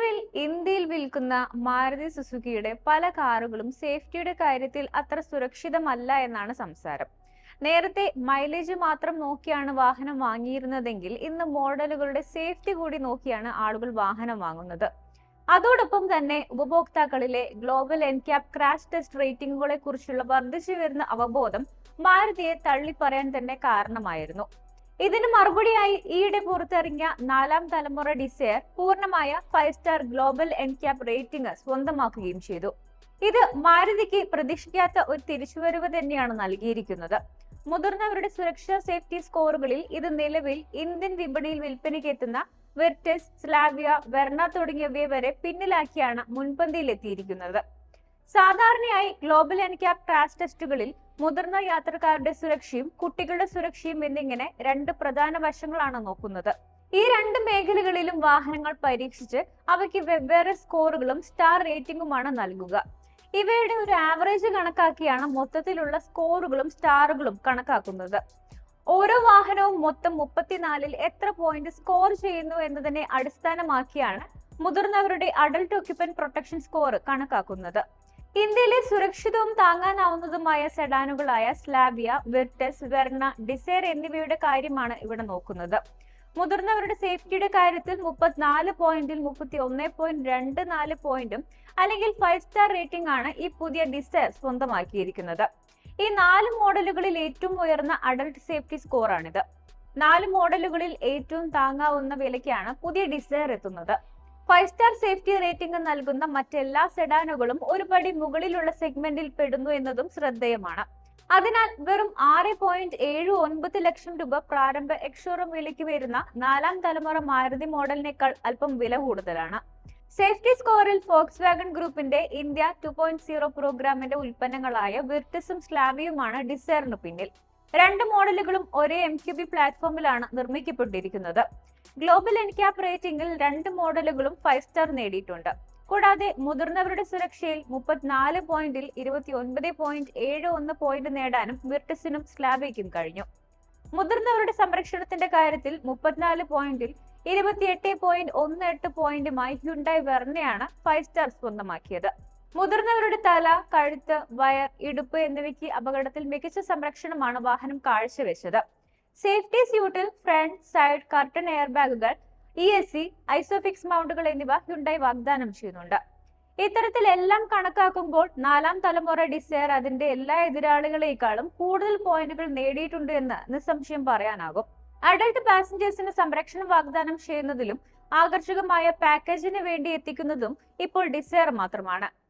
നിലവിൽ ഇന്ത്യയിൽ വിൽക്കുന്ന മാരുതി സുസുക്കിയുടെ പല കാറുകളും സേഫ്റ്റിയുടെ കാര്യത്തിൽ അത്ര സുരക്ഷിതമല്ല എന്നാണ് സംസാരം. നേരത്തെ മൈലേജ് മാത്രം നോക്കിയാണ് വാഹനം വാങ്ങിയിരുന്നതെങ്കിൽ ഇന്ന് മോഡലുകളുടെ സേഫ്റ്റി കൂടി നോക്കിയാണ് ആളുകൾ വാഹനം വാങ്ങുന്നത്. അതോടൊപ്പം തന്നെ ഉപഭോക്താക്കളിലെ ഗ്ലോബൽ എൻക്യാപ് ക്രാഷ് ടെസ്റ്റ് റേറ്റിംഗുകളെ കുറിച്ചുള്ള വർദ്ധിച്ചു വരുന്ന അവബോധം മാരുതിയെ തള്ളിപ്പറയാൻ തന്നെ കാരണമായിരുന്നു. ഇതിന് മറുപടിയായി ഈയിടെ പുറത്തിറങ്ങിയ 4ാം തലമുറ ഡിസയർ പൂർണ്ണമായ 5 സ്റ്റാർ ഗ്ലോബൽ എൻക്യാപ് റേറ്റിംഗ് സ്വന്തമാക്കുകയും ചെയ്തു. ഇത് മാരുതിക്ക് പ്രതീക്ഷിക്കാത്ത ഒരു തിരിച്ചുവരവ് തന്നെയാണ് നൽകിയിരിക്കുന്നത്. മുതിർന്നവരുടെ സുരക്ഷാ സേഫ്റ്റി സ്കോറുകളിൽ ഇത് നിലവിൽ ഇന്ത്യൻ വിപണിയിൽ വിൽപ്പനയ്ക്ക് എത്തുന്ന വെർട്ടസ്, സ്ലാവിയ, വെർണ തുടങ്ങിയവയെ വരെ പിന്നിലാക്കിയാണ് മുൻപന്തിയിലെത്തിയിരിക്കുന്നത്. സാധാരണയായി ഗ്ലോബൽ എൻക്യാപ് ക്രാഷ് ടെസ്റ്റുകളിൽ മുതിർന്ന യാത്രക്കാരുടെ സുരക്ഷയും കുട്ടികളുടെ സുരക്ഷയും എന്നിങ്ങനെ 2 പ്രധാന വശങ്ങളാണ് നോക്കുന്നത്. ഈ 2 മേഖലകളിലും വാഹനങ്ങൾ പരീക്ഷിച്ച് അവയ്ക്ക് വെവ്വേറെ സ്കോറുകളും സ്റ്റാർ റേറ്റിംഗുമാണ് നൽകുക. ഇവയുടെ ഒരു ആവറേജ് കണക്കാക്കിയാണ് മൊത്തത്തിലുള്ള സ്കോറുകളും സ്റ്റാറുകളും കണക്കാക്കുന്നത്. ഓരോ വാഹനവും മൊത്തം 34ൽ എത്ര പോയിന്റ് സ്കോർ ചെയ്യുന്നു എന്നതിനെ അടിസ്ഥാനമാക്കിയാണ് മുതിർന്നവരുടെ അഡൽട്ട് ഓക്യുപ്പന്റ് പ്രൊട്ടക്ഷൻ സ്കോർ കണക്കാക്കുന്നത്. ഇന്ത്യയിലെ സുരക്ഷിതവും താങ്ങാനാവുന്നതുമായ സെഡാനുകളായ സ്ലാവിയ, വെർട്ടസ്, വെർണ, ഡിസയർ എന്നിവയുടെ കാര്യമാണ് ഇവിടെ നോക്കുന്നത്. മുതിർന്നവരുടെ സേഫ്റ്റിയുടെ കാര്യത്തിൽ 34 പോയിന്റിൽ 31.24 പോയിന്റും അല്ലെങ്കിൽ 5 സ്റ്റാർ റേറ്റിംഗ് ആണ് ഈ പുതിയ ഡിസയർ സ്വന്തമാക്കിയിരിക്കുന്നത്. ഈ 4 മോഡലുകളിൽ ഏറ്റവും ഉയർന്ന അഡൽട്ട് സേഫ്റ്റി സ്കോറാണിത്. 4 മോഡലുകളിൽ ഏറ്റവും താങ്ങാവുന്ന വിലയ്ക്കാണ് പുതിയ ഡിസയർ എത്തുന്നത്. 5 സ്റ്റാർ സേഫ്റ്റി റേറ്റിംഗ് നൽകുന്ന മറ്റെല്ലാ സെഡാനുകളും ഒരു പടി മുകളിലുള്ള സെഗ്മെന്റിൽ പെടുന്നു എന്നതും ശ്രദ്ധേയമാണ്. അതിനാൽ വെറും 6.79 ലക്ഷം രൂപ പ്രാരംഭ എക്സ്ഷോറൂം വിലയ്ക്ക് വരുന്ന 4ാം തലമുറ മാരുതി മോഡലിനേക്കാൾ അല്പം വില കൂടുതലാണ്. സേഫ്റ്റി സ്കോറിൽ ഫോക്സ് വാഗൺ ഗ്രൂപ്പിന്റെ ഇന്ത്യ 2.0 പ്രോഗ്രാമിന്റെ ഉൽപ്പന്നങ്ങളായ വിർട്ടസും സ്ലാവിയുമാണ് ഡിസയറിന് പിന്നിൽ. 2 മോഡലുകളും ഒരേ MQB പ്ലാറ്റ്ഫോമിലാണ് നിർമ്മിക്കപ്പെട്ടിരിക്കുന്നത്. ഗ്ലോബൽ എൻക്യാപ് റേറ്റിംഗിൽ 2 മോഡലുകളും 5 സ്റ്റാർ നേടിയിട്ടുണ്ട്. കൂടാതെ മുതിർന്നവരുടെ സുരക്ഷയിൽ 34 പോയിന്റിൽ 29.71 പോയിന്റ് നേടാനും വിർട്ടസിനും സ്ലാവിയയ്ക്കും കഴിഞ്ഞു. മുതിർന്നവരുടെ സംരക്ഷണത്തിന്റെ കാര്യത്തിൽ 34 പോയിന്റിൽ 28.18 പോയിന്റുമായി ഹ്യുണ്ടായി വെർണയാണ് 5 സ്റ്റാർ സ്വന്തമാക്കിയത്. മുതിർന്നവരുടെ തല, കഴുത്ത്, വയർ, ഇടുപ്പ് എന്നിവയ്ക്ക് അപകടത്തിൽ മികച്ച സംരക്ഷണമാണ് വാഹനം കാഴ്ചവെച്ചത്. സേഫ്റ്റി സ്യൂട്ടിൽ ഫ്രണ്ട്, സൈഡ് കർട്ടൻ എയർ ബാഗുകൾ, ESC, ഐസോഫിക്സ് മൗണ്ടുകൾ എന്നിവ ഹ്യുണ്ടായി വാഗ്ദാനം ചെയ്യുന്നുണ്ട്. ഇത്തരത്തിൽ എല്ലാം കണക്കാക്കുമ്പോൾ 4ാം തലമുറ ഡിസയർ അതിന്റെ എല്ലാ എതിരാളികളെക്കാളും കൂടുതൽ പോയിന്റുകൾ നേടിയിട്ടുണ്ട് എന്ന് നിസ്സംശയം പറയാനാകും. അഡൽട്ട് പാസഞ്ചേഴ്സിന് സംരക്ഷണം വാഗ്ദാനം ചെയ്യുന്നതിലും ആകർഷകമായ പാക്കേജിന് വേണ്ടി എത്തിക്കുന്നതും ഇപ്പോൾ ഡിസയർ മാത്രമാണ്.